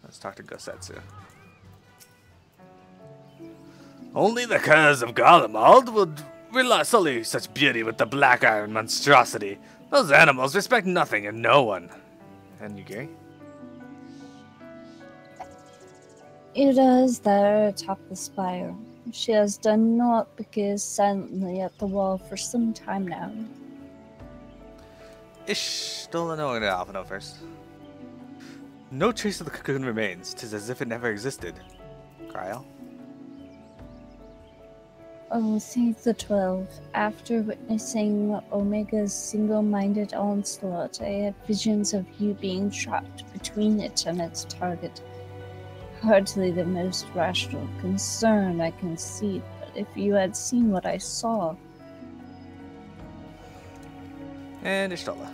Let's talk to Gosetsu. Only the curs of Galamald would sully such beauty with the black iron monstrosity. Those animals respect nothing and no one. And you, Gary? It is there atop the spire. She has done naught but gaze silently at the wall for some time now. Ishtola, no, I'll know first. No trace of the cocoon remains. 'Tis as if it never existed. Cryo. Oh, thank the 12. After witnessing Omega's single-minded onslaught, I had visions of you being trapped between it and its target. Hardly the most rational concern, I concede, but if you had seen what I saw... And Ishtola.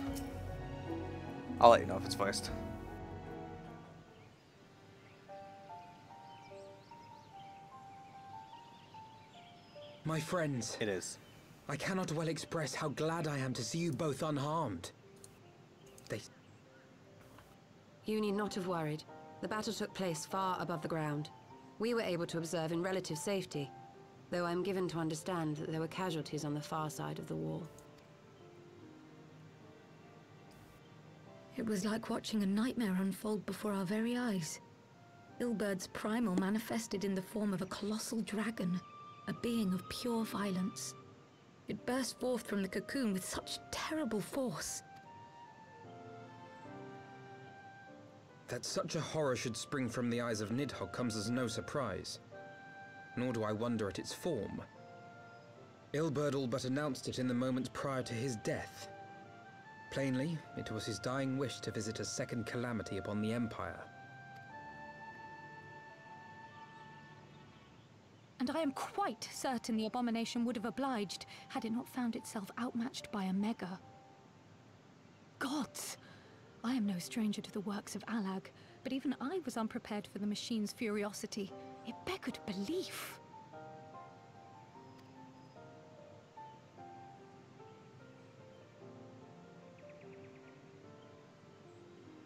I'll let you know if it's voiced. My friends. It is. I cannot well express how glad I am to see you both unharmed. You need not have worried. The battle took place far above the ground. We were able to observe in relative safety, though I'm given to understand that there were casualties on the far side of the wall. It was like watching a nightmare unfold before our very eyes. Ilberd's primal manifested in the form of a colossal dragon, a being of pure violence. It burst forth from the cocoon with such terrible force. That such a horror should spring from the eyes of Nidhogg comes as no surprise. Nor do I wonder at its form. Ilberd all but announced it in the moments prior to his death. Plainly, it was his dying wish to visit a second calamity upon the Empire. And I am quite certain the abomination would have obliged had it not found itself outmatched by a mega. Gods! I am no stranger to the works of Alag, but even I was unprepared for the machine's furiosity. It beggared belief.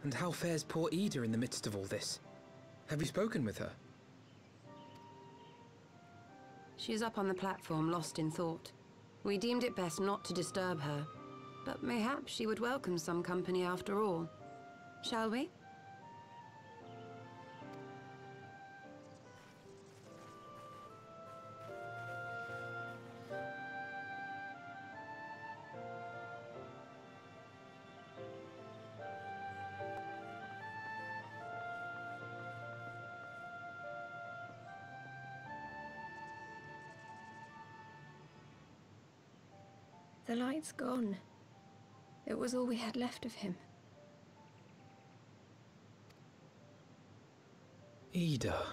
And how fares poor Ida in the midst of all this? Have you spoken with her? She is up on the platform, lost in thought. We deemed it best not to disturb her, but mayhap she would welcome some company after all. Shall we? The light's gone. It was all we had left of him. Ida.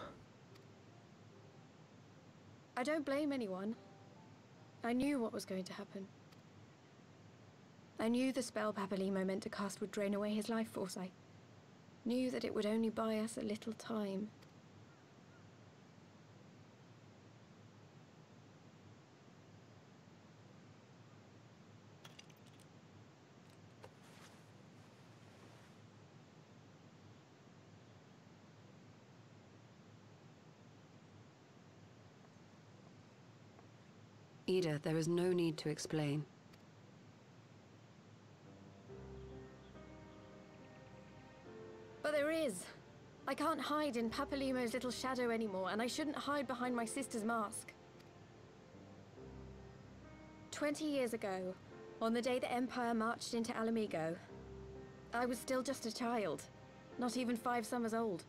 I don't blame anyone. I knew what was going to happen. I knew the spell Papalymo meant to cast would drain away his life force. I knew that it would only buy us a little time. Ida, there is no need to explain. But there is. I can't hide in Papalymo's little shadow anymore, and I shouldn't hide behind my sister's mask. 20 years ago, on the day the Empire marched into Alamigo, I was still just a child, not even 5 summers old.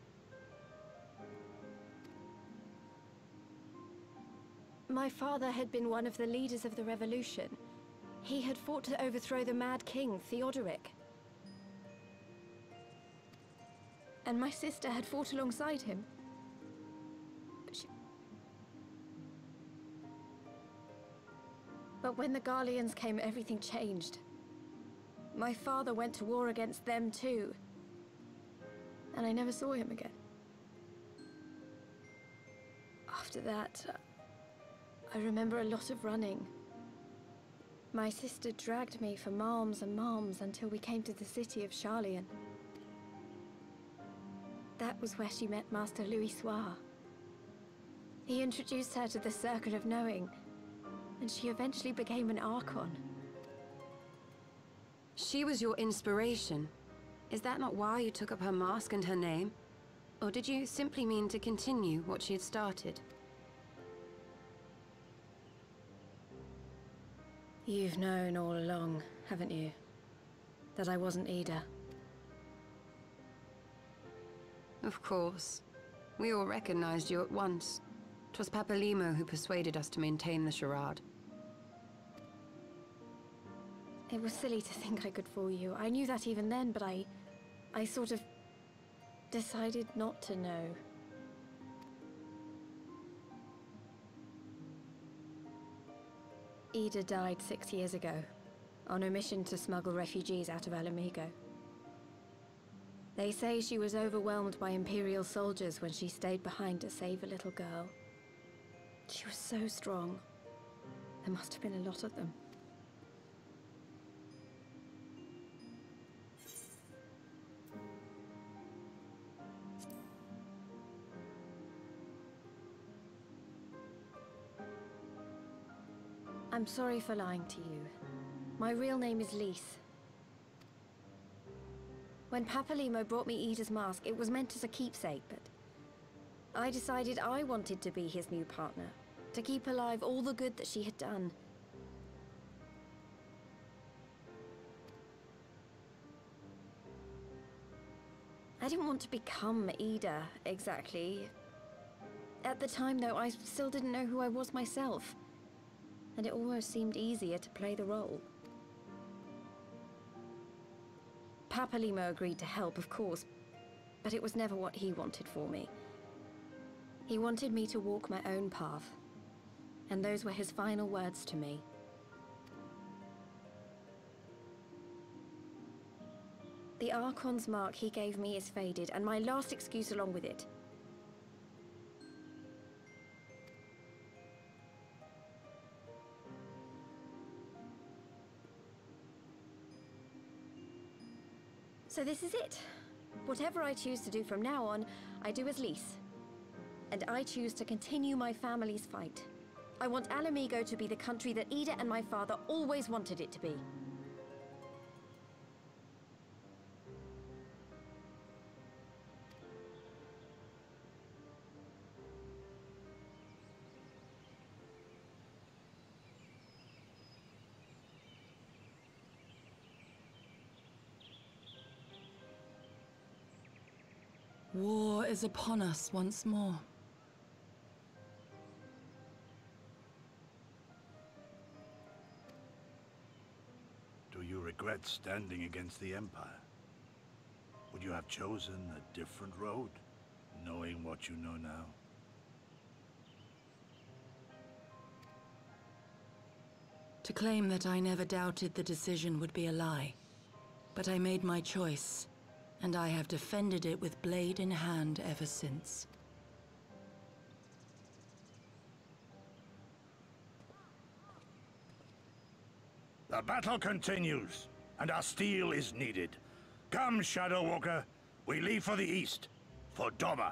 My father had been one of the leaders of the revolution. He had fought to overthrow the Mad King, Theodoric. And my sister had fought alongside him. But when the Garleans came, everything changed. My father went to war against them too. And I never saw him again. After that, I remember a lot of running. My sister dragged me for malms and malms until we came to the city of Charlian. That was where she met Master Louis Soir. He introduced her to the Circle of Knowing, and she eventually became an Archon. She was your inspiration. Is that not why you took up her mask and her name? Or did you simply mean to continue what she had started? You've known all along, haven't you? That I wasn't Ida. Of course. We all recognized you at once. 'Twas Papalymo who persuaded us to maintain the charade. It was silly to think I could fool you. I knew that even then, but I sort of decided not to know. Ida died 6 years ago, on a mission to smuggle refugees out of Alamigo. They say she was overwhelmed by Imperial soldiers when she stayed behind to save a little girl. She was so strong. There must have been a lot of them. I'm sorry for lying to you. My real name is Lise. When Papalymo brought me Ida's mask, it was meant as a keepsake, but I decided I wanted to be his new partner, to keep alive all the good that she had done. I didn't want to become Ida, exactly. At the time, though, I still didn't know who I was myself, and it almost seemed easier to play the role. Papalymo agreed to help, of course, but it was never what he wanted for me. He wanted me to walk my own path, and those were his final words to me. The Archon's mark he gave me is faded, and my last excuse along with it. So this is it. Whatever I choose to do from now on, I do as Lise. And I choose to continue my family's fight. I want Alamigo to be the country that Ida and my father always wanted it to be. War is upon us once more. Do you regret standing against the Empire? Would you have chosen a different road, knowing what you know now? To claim that I never doubted the decision would be a lie. But I made my choice, and I have defended it with blade in hand ever since. The battle continues, and our steel is needed. Come, Shadow Walker, we leave for the east, for Doma.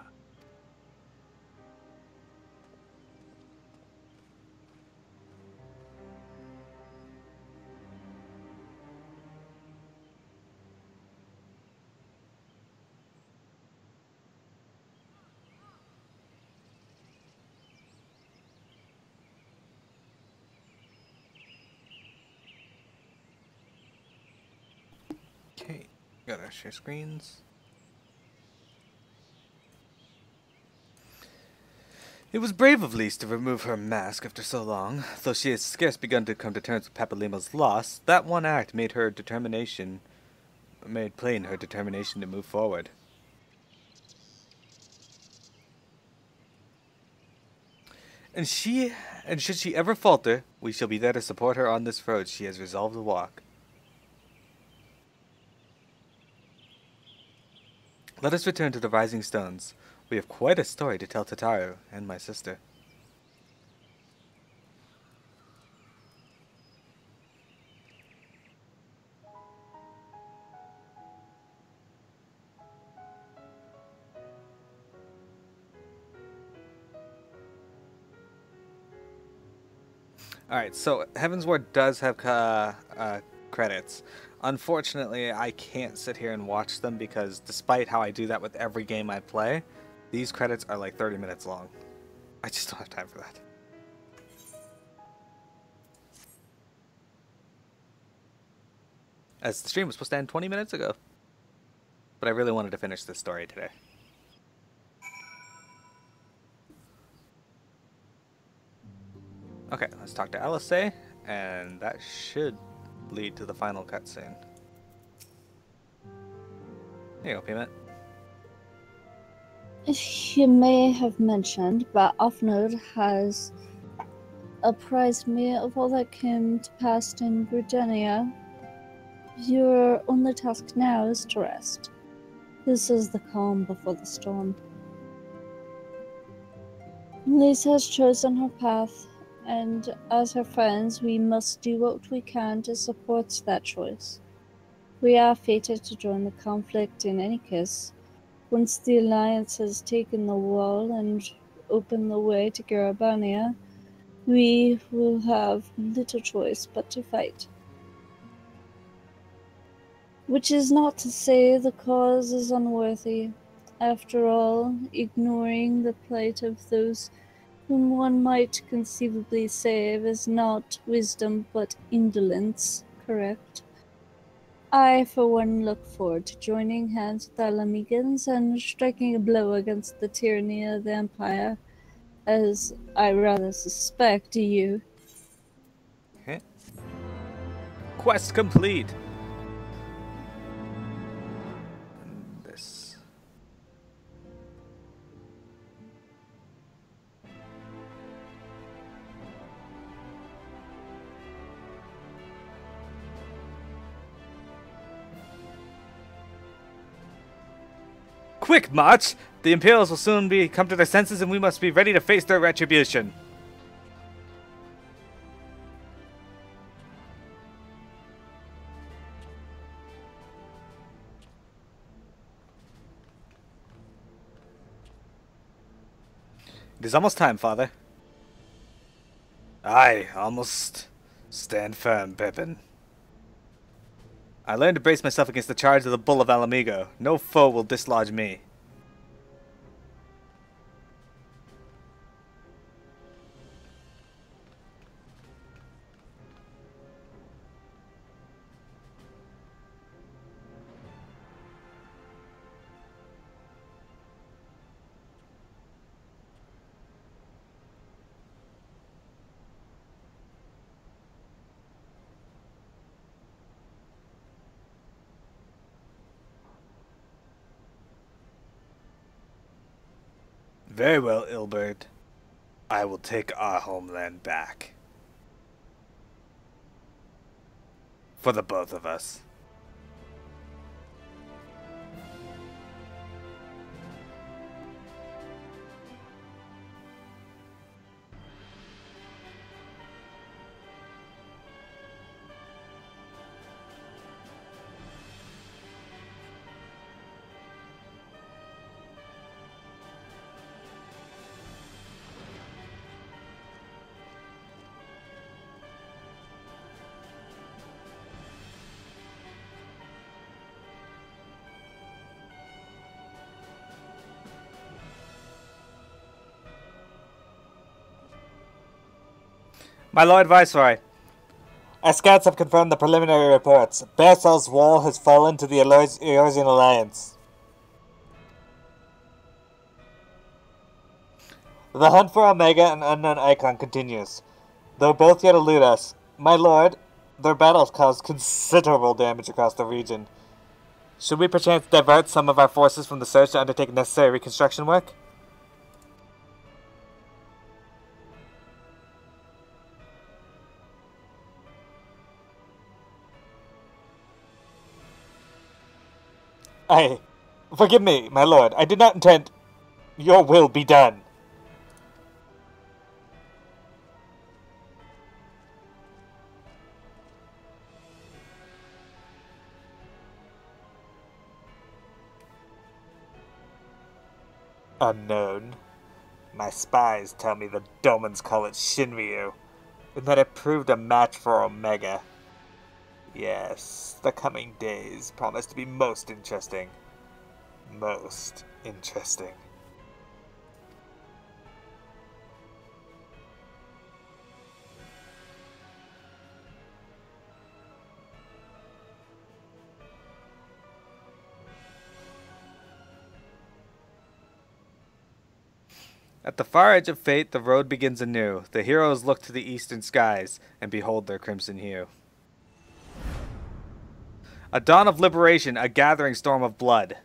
Okay, gotta share screens. It was brave of Lise to remove her mask after so long. Though she had scarce begun to come to terms with Papalymo's loss, that one act made plain her determination to move forward. And should she ever falter, we shall be there to support her on this road she has resolved to walk. Let us return to the Rising Stones. We have quite a story to tell Tataru and my sister. Alright, so Heavensward does have credits. Unfortunately, I can't sit here and watch them because despite how I do that with every game I play, these credits are like 30 minutes long. I just don't have time for that. as the stream was supposed to end 20 minutes ago. But I really wanted to finish this story today. Okay, let's talk to Alice, and that should lead to the final cutscene. Here you go, Peanut. You may have mentioned, but Ofnod has apprised me of all that came to pass in Gridania. Your only task now is to rest. This is the calm before the storm. Lisa has chosen her path, and as her friends, we must do what we can to support that choice. We are fated to join the conflict in any case. Once the Alliance has taken the wall and opened the way to Garabania, we will have little choice but to fight. Which is not to say the cause is unworthy. After all, ignoring the plight of those whom one might conceivably save is not wisdom but indolence, correct? I, for one, look forward to joining hands with Alamegans and striking a blow against the tyranny of the Empire, as I rather suspect you. Okay. Quest complete! And this. Quick, march! The Imperials will soon come to their senses and we must be ready to face their retribution. It is almost time, Father. Aye, almost. Stand firm, Pippin. I learned to brace myself against the charge of the Bull of Alamigo. No foe will dislodge me. Very well, Ilberd. I will take our homeland back. For the both of us. My Lord Viceroy, our scouts have confirmed the preliminary reports. Bearsal's wall has fallen to the Eorzean Alliance. The hunt for Omega and Unknown Icon continues. Though both yet elude us, my lord, their battles caused considerable damage across the region. Should we perchance divert some of our forces from the search to undertake necessary reconstruction work? Forgive me, my lord. I did not intend... Your will be done. Unknown. My spies tell me the Domans call it Shinryu, and that it proved a match for Omega. Yes, the coming days promise to be most interesting. Most interesting. At the far edge of fate, the road begins anew. The heroes look to the eastern skies and behold their crimson hue. A dawn of liberation, a gathering storm of blood.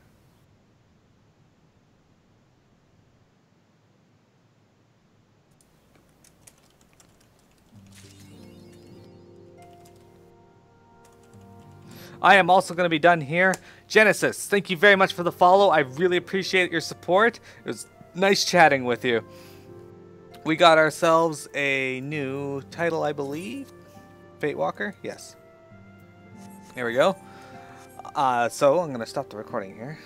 I am also going to be done here. Genesis, thank you very much for the follow. I really appreciate your support. It was nice chatting with you. We got ourselves a new title, I believe. Fate Walker? Yes. Here we go. So I'm going to stop the recording here.